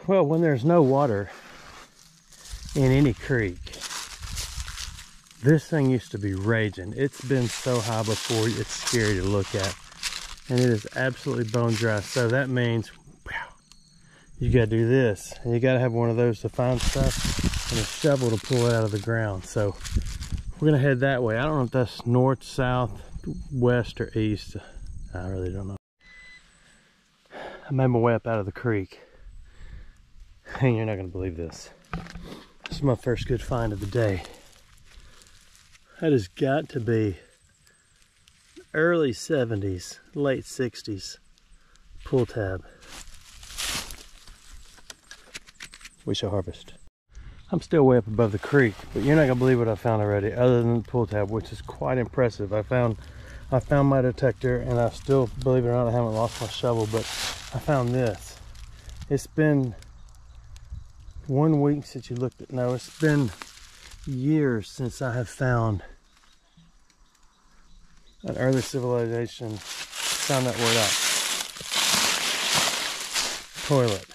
Well, when there's no water in any creek, this thing used to be raging. It's been so high before, it's scary to look at. And it is absolutely bone dry. So that means, wow, you gotta do this. And you gotta have one of those to find stuff and a shovel to pull it out of the ground. So we're gonna head that way. I don't know if that's north, south, west, or east. I really don't know. I made my way up out of the creek. And you're not gonna believe this. This is my first good find of the day. That has got to be early 70s, late 60s pull tab. We shall harvest. I'm still way up above the creek, but you're not gonna believe what I found already, other than the pull tab, which is quite impressive. I found my detector, and I still, believe it or not, I haven't lost my shovel, but I found this. It's been 1 week since you looked at, no, it's been years since I have found an early civilization, found that word out, toilet.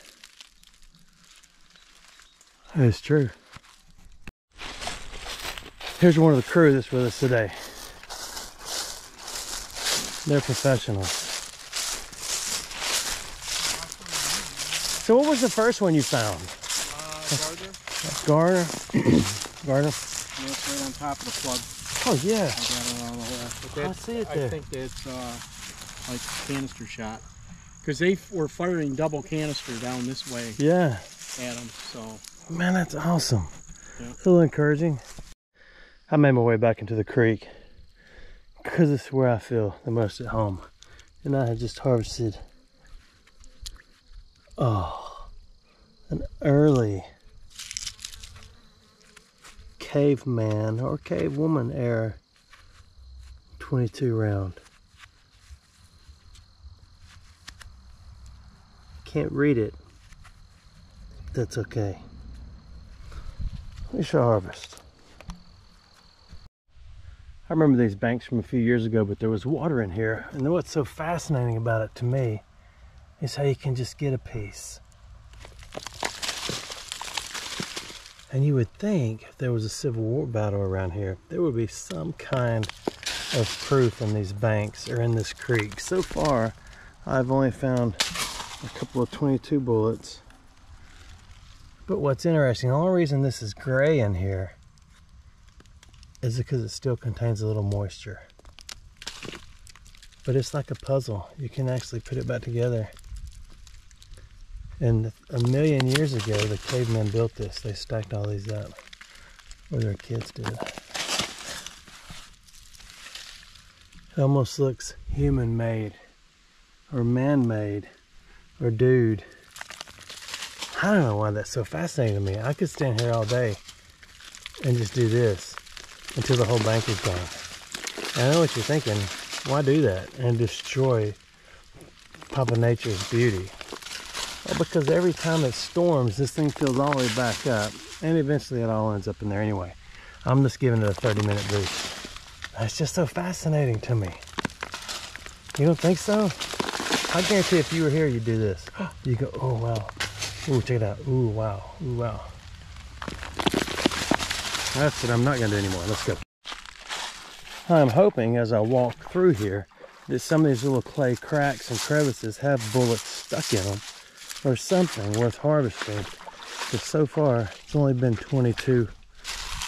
That is true. Here's one of the crew that's with us today. They're professionals. So what was the first one you found? Garner. Garner. Yeah, it's right on top of the plug. Oh yeah. I got it on the hole. But that, I see it there. I think that's like canister shot, because they were firing double canister down this way. Yeah. At them. So. Man, that's awesome. Yeah. A little encouraging. I made my way back into the creek because it's where I feel the most at home, and I had just harvested. Oh, an early caveman or cavewoman era 22 round. Can't read it. That's okay. We shall harvest. I remember these banks from a few years ago, but there was water in here, and what's so fascinating about it to me is how you can just get a piece. And you would think if there was a Civil War battle around here, there would be some kind of proof in these banks or in this creek. So far, I've only found a couple of 22 bullets. But what's interesting, the only reason this is gray in here is because it still contains a little moisture. But it's like a puzzle. You can actually put it back together. And 1,000,000 years ago, the cavemen built this. They stacked all these up, or their kids did. It almost looks human-made, or man-made, or dude. I don't know why that's so fascinating to me. I could stand here all day and just do this until the whole bank is gone. And I know what you're thinking. Why do that and destroy Papa Nature's beauty? Well, because every time it storms, this thing fills all the way back up, and eventually it all ends up in there anyway. I'm just giving it a 30-minute boost. That's just so fascinating to me. You don't think so? I guarantee if you were here, you'd do this. You go, oh wow. Ooh, check it out. Ooh, wow. Ooh, wow. That's what I'm not going to do anymore. Let's go. I'm hoping as I walk through here that some of these little clay cracks and crevices have bullets stuck in them or something worth harvesting. But so far, it's only been 22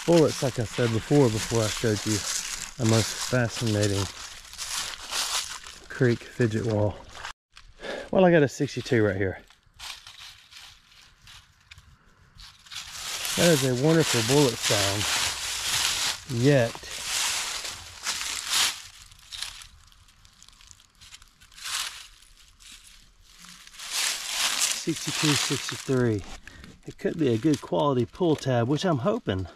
bullets, like I said before I showed you a most fascinating creek fidget wall. Well, I got a 62 right here. That is a wonderful bullet sound, yet .62, 63. It could be a good quality pull tab, which I'm hoping.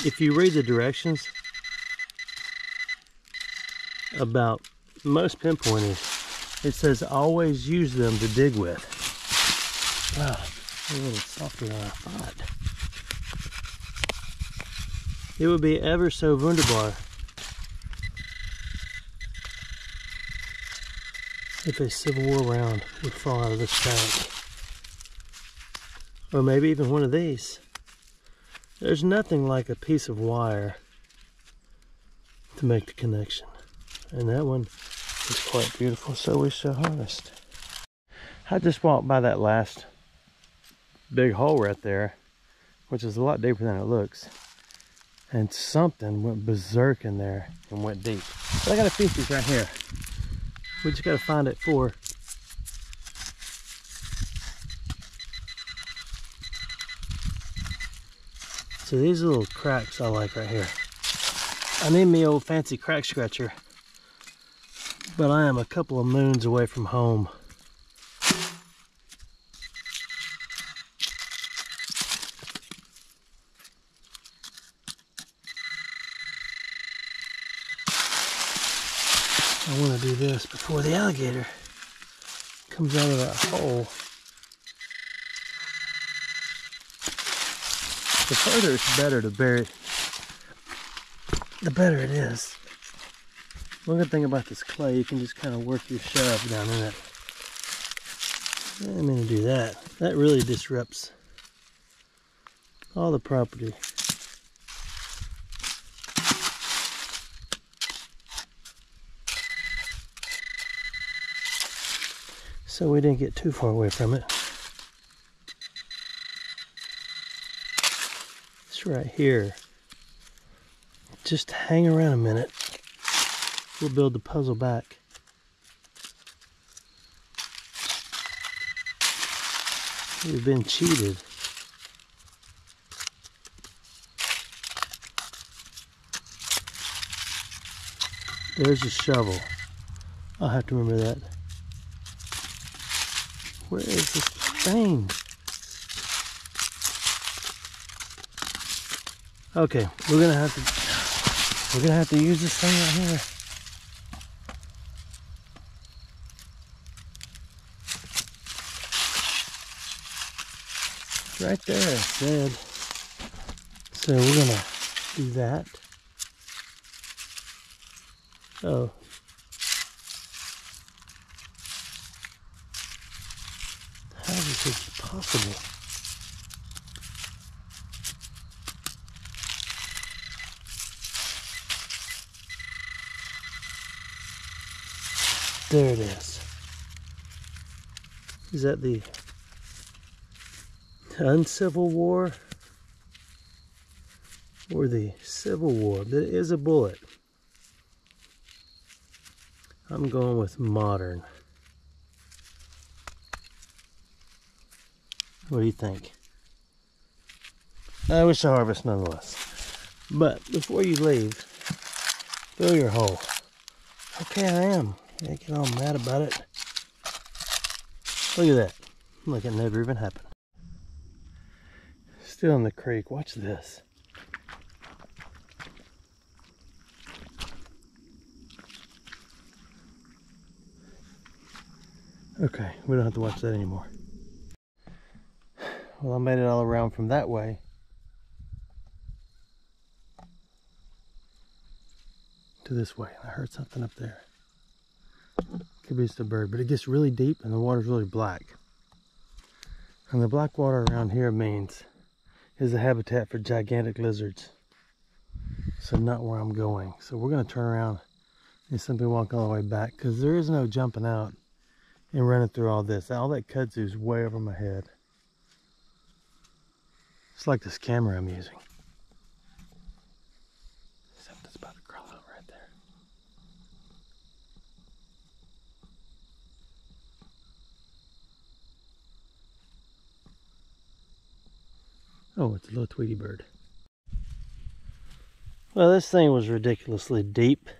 If you read the directions about most pinpointers, it says always use them to dig with. Wow, a little softer than I thought. It would be ever so wunderbar if a Civil War round would fall out of this tank. Or maybe even one of these. There's nothing like a piece of wire to make the connection. And that one is quite beautiful, so we shall harvest. I just walked by that last big hole right there, which is a lot deeper than it looks. And something went berserk in there and went deep. But I got a feces right here. We just gotta find it for. So these little cracks I like right here. I need me old fancy crack scratcher, but I am a couple of moons away from home. I want to do this before the alligator comes out of that hole. The further it's better to bury it, the better it is. One good thing about this clay, you can just kind of work your shove down in it. I'm going to do that. That really disrupts all the property. So we didn't get too far away from it. It's right here. Just hang around a minute. We'll build the puzzle back. We've been cheated. There's a shovel. I'll have to remember that. Where is this thing? Okay, we're gonna have to use this thing right here. It's right there, it said. So we're gonna do that. Oh. How is this possible? There it is. Is that the Uncivil War or the Civil War? There is a bullet. I'm going with modern. What do you think? I wish I harvest nonetheless. But before you leave, fill your hole. Okay, I am. Yeah, get all mad about it. Look at that. Like it never even happened. Still in the creek. Watch this. Okay, we don't have to watch that anymore. Well, I made it all around from that way. To this way. I heard something up there. Could be just a bird, but it gets really deep and the water's really black. And the black water around here is a habitat for gigantic lizards. So not where I'm going. So we're going to turn around and simply walk all the way back because there is no jumping out and running through all this. All that kudzu is way over my head. It's like this camera I'm using. Something's about to crawl out right there. Oh, it's a little Tweety bird. Well, this thing was ridiculously deep.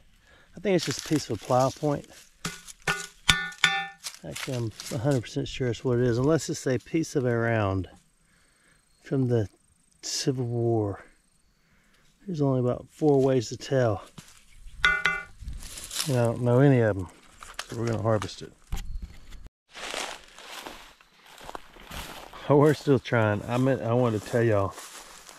I think it's just a piece of a plow point. Actually, I'm 100% sure it's what it is, unless it's a piece of a round from the Civil War. There's only about 4 ways to tell. And I don't know any of them, so we're gonna harvest it. Oh, we're still trying. I wanted to tell y'all,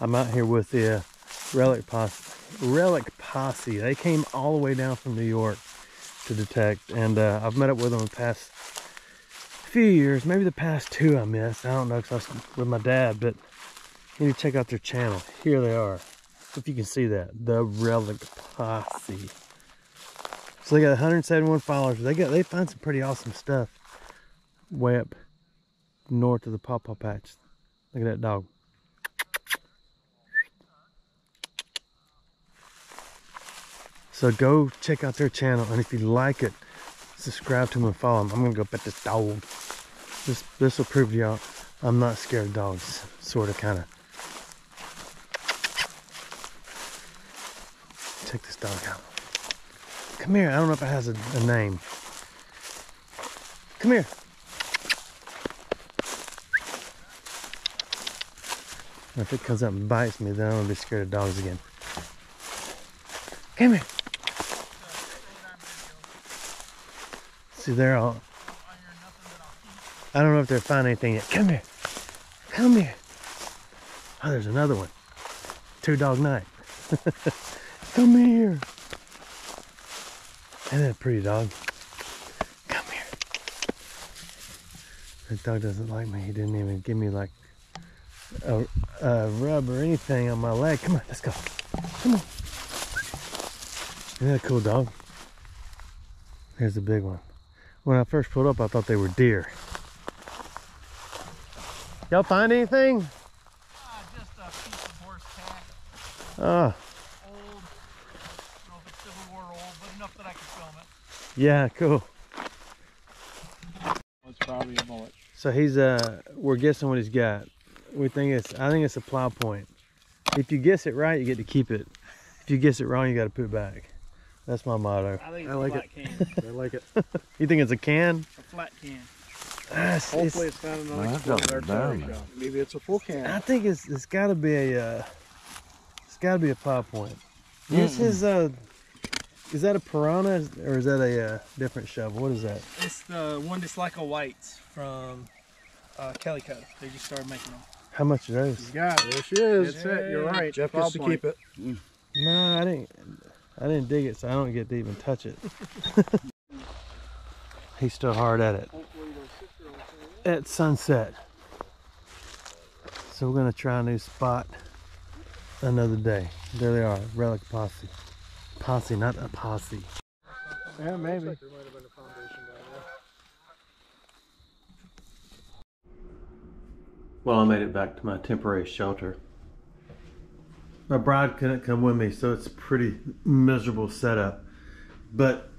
I'm out here with the Relic Posse. They came all the way down from New York to detect, and I've met up with them the past few years, maybe the past 2 I missed. I don't know, because I was with my dad, but you need to check out their channel. Here they are. If you can see that, the Relic Posse. So they got 171 followers. They find some pretty awesome stuff way up north of the Pawpaw Patch. Look at that dog. So go check out their channel, and if you like it, subscribe to them and follow them. I'm gonna go pet this dog. This will prove to y'all I'm not scared of dogs, sort of, kind of. Check this dog out. Come here. I don't know if it has a name. Come here. If it comes up and bites me, then I'm gonna be scared of dogs again. Come here. See, they're all... I don't know if they're finding anything yet. Come here. Come here. Oh, there's another one. 2 dog night. Come here. Isn't that a pretty dog? Come here. That dog doesn't like me. He didn't even give me like a rub or anything on my leg. Come on, let's go. Come on. Isn't that a cool dog? Here's the big one. When I first pulled up, I thought they were deer. Y'all find anything? Just a piece of horse tack. Oh, Old. I don't know if it's Civil War old, but enough that I can film it. yeah, cool. It's probably a bullet. So he's we're guessing what he's got. I think it's a plow point. If you guess it right, you get to keep it. If you guess it wrong, you got to put it back. That's my motto. I think it's I a like flat it. can. I like it. You think it's a can? A flat can. Hopefully it's not an unexploded artillery shell. Maybe it's a full can. I think it's got to be a plow point. This is that a Piranha or is that a different shovel? What is that? It's the one that's like a White's from Calico. They just started making them. How much are those? You got it. There she is. That's it. You're right. Jeff gets to keep it. No, I didn't dig it, so I don't get to even touch it. He's still hard at it. At sunset. So we're gonna try a new spot another day. There they are, Relic Posse. Posse, not a posse. Yeah, maybe. Well, I made it back to my temporary shelter. My bride couldn't come with me, so it's a pretty miserable setup. But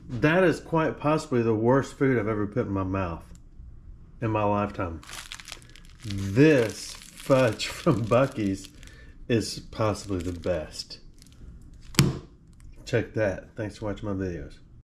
that is quite possibly the worst food I've ever put in my mouth in my lifetime. This fudge from Buc-ee's is possibly the best. Check that. Thanks for watching my videos.